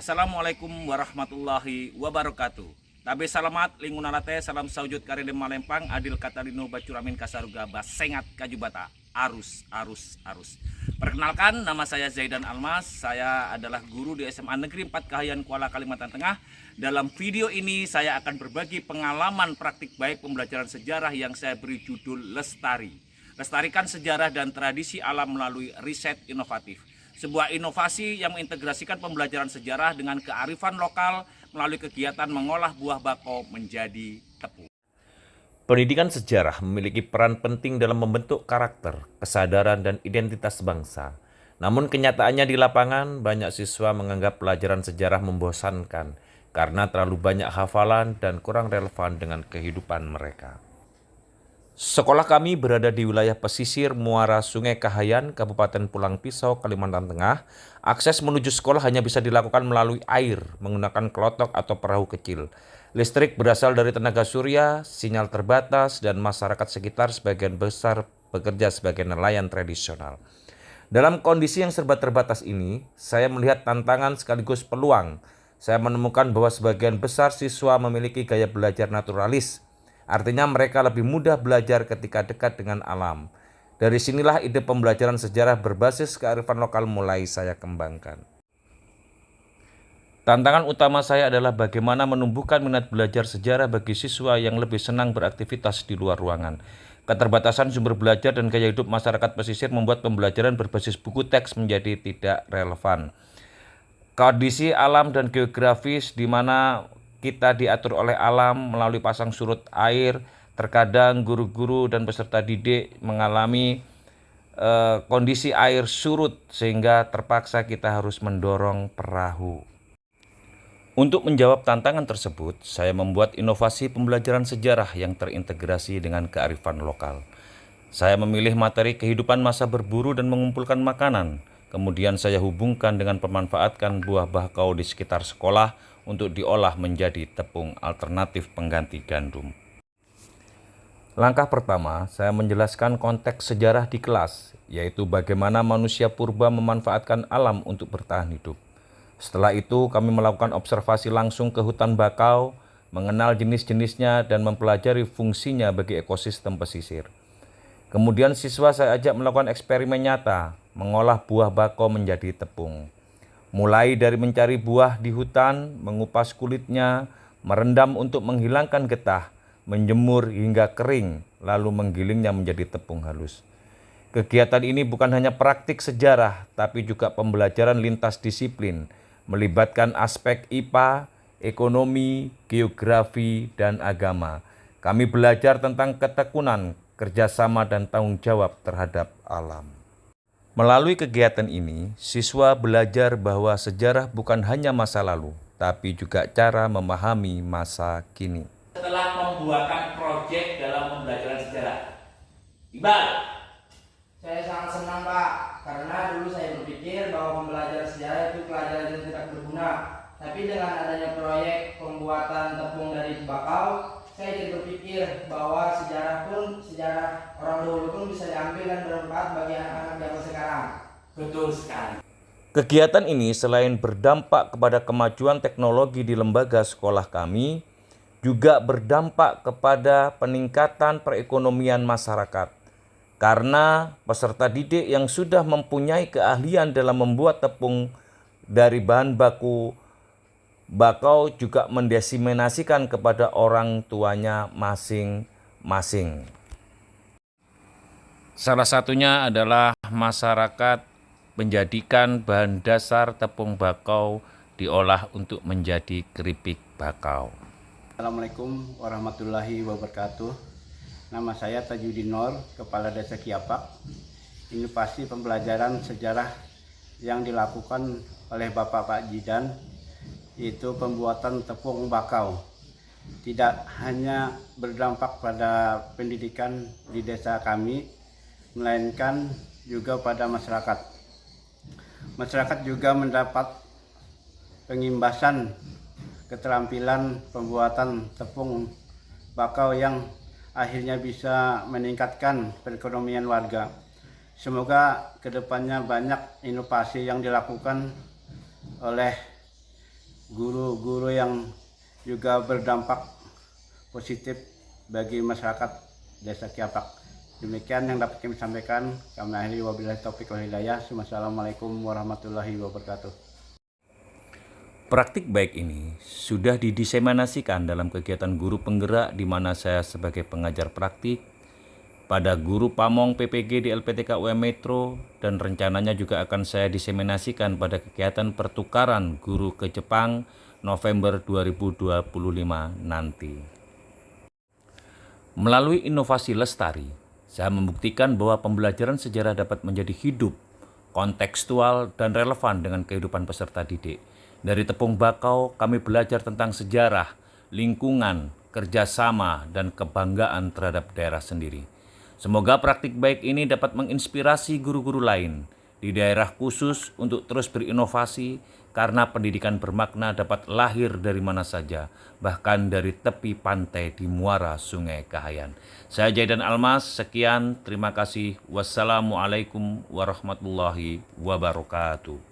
Assalamualaikum warahmatullahi wabarakatuh. Tabe salamat lingunanate salam saujud karede malempang adil katalino bacuramin kasaruga basengat kajubata arus. Perkenalkan, nama saya Zaidan Almas. Saya adalah guru di SMA Negeri 4 Kahayan Kuala Kalimantan Tengah. Dalam video ini saya akan berbagi pengalaman praktik baik pembelajaran sejarah yang saya beri judul Lestari. Lestarikan sejarah dan tradisi alam melalui riset inovatif. Sebuah inovasi yang mengintegrasikan pembelajaran sejarah dengan kearifan lokal melalui kegiatan mengolah buah bakau menjadi tepung. Pendidikan sejarah memiliki peran penting dalam membentuk karakter, kesadaran, dan identitas bangsa. Namun kenyataannya di lapangan, banyak siswa menganggap pelajaran sejarah membosankan karena terlalu banyak hafalan dan kurang relevan dengan kehidupan mereka. Sekolah kami berada di wilayah pesisir muara Sungai Kahayan, Kabupaten Pulang Pisau, Kalimantan Tengah. Akses menuju sekolah hanya bisa dilakukan melalui air, menggunakan kelotok atau perahu kecil. Listrik berasal dari tenaga surya, sinyal terbatas, dan masyarakat sekitar sebagian besar bekerja sebagai nelayan tradisional. Dalam kondisi yang serba terbatas ini, saya melihat tantangan sekaligus peluang. Saya menemukan bahwa sebagian besar siswa memiliki gaya belajar naturalis. Artinya mereka lebih mudah belajar ketika dekat dengan alam. Dari sinilah ide pembelajaran sejarah berbasis kearifan lokal mulai saya kembangkan. Tantangan utama saya adalah bagaimana menumbuhkan minat belajar sejarah bagi siswa yang lebih senang beraktivitas di luar ruangan. Keterbatasan sumber belajar dan gaya hidup masyarakat pesisir membuat pembelajaran berbasis buku teks menjadi tidak relevan. Kondisi alam dan geografis di mana kita diatur oleh alam melalui pasang surut air, terkadang guru-guru dan peserta didik mengalami kondisi air surut sehingga terpaksa kita harus mendorong perahu. Untuk menjawab tantangan tersebut, saya membuat inovasi pembelajaran sejarah yang terintegrasi dengan kearifan lokal. Saya memilih materi kehidupan masa berburu dan mengumpulkan makanan. Kemudian saya hubungkan dengan pemanfaatkan buah bakau di sekitar sekolah untuk diolah menjadi tepung alternatif pengganti gandum. Langkah pertama, saya menjelaskan konteks sejarah di kelas, yaitu bagaimana manusia purba memanfaatkan alam untuk bertahan hidup. Setelah itu, kami melakukan observasi langsung ke hutan bakau, mengenal jenis-jenisnya, dan mempelajari fungsinya bagi ekosistem pesisir. Kemudian siswa saya ajak melakukan eksperimen nyata, mengolah buah bakau menjadi tepung. Mulai dari mencari buah di hutan, mengupas kulitnya, merendam untuk menghilangkan getah, menjemur hingga kering, lalu menggilingnya menjadi tepung halus. Kegiatan ini bukan hanya praktik sejarah, tapi juga pembelajaran lintas disiplin, melibatkan aspek IPA, ekonomi, geografi, dan agama. Kami belajar tentang ketekunan, kerjasama, dan tanggung jawab terhadap alam. Melalui kegiatan ini, siswa belajar bahwa sejarah bukan hanya masa lalu, tapi juga cara memahami masa kini. Setelah pembuatan proyek dalam pembelajaran sejarah, Iqbal, Saya sangat senang Pak, karena dulu saya berpikir bahwa pembelajaran sejarah itu pelajaran yang tidak berguna. Tapi dengan adanya proyek pembuatan tepung dari bakau, saya jadi berpikir bahwa sejarah orang dahulu pun bisa diambil dan bermanfaat bagi anak-anak zaman sekarang. betul sekali. Kegiatan ini selain berdampak kepada kemajuan teknologi di lembaga sekolah kami, juga berdampak kepada peningkatan perekonomian masyarakat. Karena peserta didik yang sudah mempunyai keahlian dalam membuat tepung dari bahan baku bakau juga mendiseminasikan kepada orang tuanya masing-masing. Salah satunya adalah masyarakat menjadikan bahan dasar tepung bakau diolah untuk menjadi keripik bakau. Assalamualaikum warahmatullahi wabarakatuh. Nama saya Tajudin Nur, Kepala Desa Kiapak. Inovasi pembelajaran sejarah yang dilakukan oleh Bapak Pak Jidan, yaitu pembuatan tepung bakau. Tidak hanya berdampak pada pendidikan di desa kami, melainkan juga pada masyarakat. Masyarakat juga mendapat pengimbasan keterampilan pembuatan tepung bakau yang akhirnya bisa meningkatkan perekonomian warga. Semoga kedepannya banyak inovasi yang dilakukan oleh guru-guru yang juga berdampak positif bagi masyarakat Desa Kiapak. Demikian yang dapat kami sampaikan. Kami akhiri wabillahi taufiq wal hidayah. Wassalamualaikum warahmatullahi wabarakatuh. Praktik baik ini sudah didiseminasikan dalam kegiatan guru penggerak di mana saya sebagai pengajar praktik pada guru pamong PPG di LPTK UM Metro, dan rencananya juga akan saya diseminasikan pada kegiatan pertukaran guru ke Jepang November 2025 nanti. Melalui inovasi lestari, saya membuktikan bahwa pembelajaran sejarah dapat menjadi hidup, kontekstual, dan relevan dengan kehidupan peserta didik. Dari tepung bakau, kami belajar tentang sejarah, lingkungan, kerjasama, dan kebanggaan terhadap daerah sendiri. Semoga praktik baik ini dapat menginspirasi guru-guru lain di daerah khusus untuk terus berinovasi, karena pendidikan bermakna dapat lahir dari mana saja, bahkan dari tepi pantai di muara Sungai Kahayan. Saya Jaidan Almas, sekian, terima kasih. Wassalamualaikum warahmatullahi wabarakatuh.